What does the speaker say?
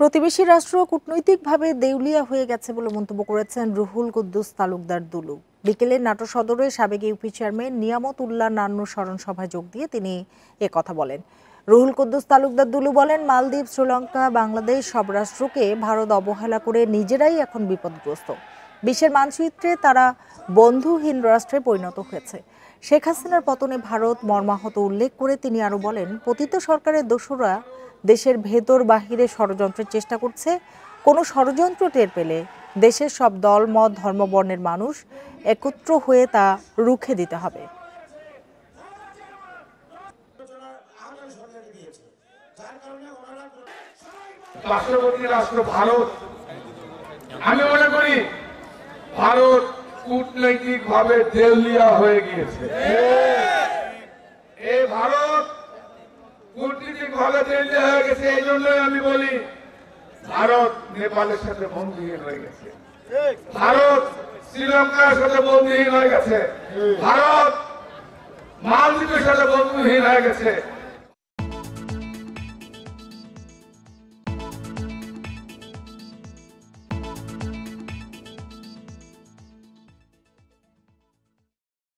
প্রতিবেশী রাষ্ট্র কূটনৈতিকভাবে দেউলিয়া হয়ে গেছে বলে মন্তব্য করেছেন রুহুল কুদ্দুস তালুকদার দুলু। বিকেলে নাটোর সদরে সাবেক ইউপি চেয়ারম্যান নিয়ামত উল্লাহ নান্নুর স্মরণ সভায় যোগ দিয়ে তিনি কথা বলেন। রুহুল কুদ্দুস তালুকদার দুলু বলেন, মালদ্বীপ, শ্রীলঙ্কা, বাংলাদেশ সব রাষ্ট্রকে ভারত অবহেলা করে নিজেরাই এখন বিপদগ্রস্ত। বিশ্বের মানচিত্রে তারা বন্ধুহীন রাষ্ট্রে পরিণত হয়েছে। শেখ হাসিনার পতনে ভারত মর্মাহত উল্লেখ করে তিনি আরো বলেন, পতিত সরকারের দোসররা দেশের ভেতর বাহিরে ষড়যন্ত্রের চেষ্টা করছে। কোনো ষড়যন্ত্র টের পেলে দেশের সব দল, মত, ধর্মবর্ণের মানুষ একত্র হয়ে তা রুখে দিতে হবে। পার্শ্ববর্তী রাষ্ট্র ভারত, আমি মনে করি ভারত কূটনৈতিক ভাবে দেউলিয়া হয়ে গিয়েছে। এই ভারত কূটনৈতিক ভাবে দেউলিয়া হয়ে গেছে, এই জন্যই আমি বলি ভারত নেপালের সাথে বন্ধুহীন হয়ে গেছে, ভারত শ্রীলঙ্কার সাথে বন্ধুহীন হয়ে গেছে, ভারত মালদ্বীপের সাথে বন্ধুহীন হয়ে গেছে।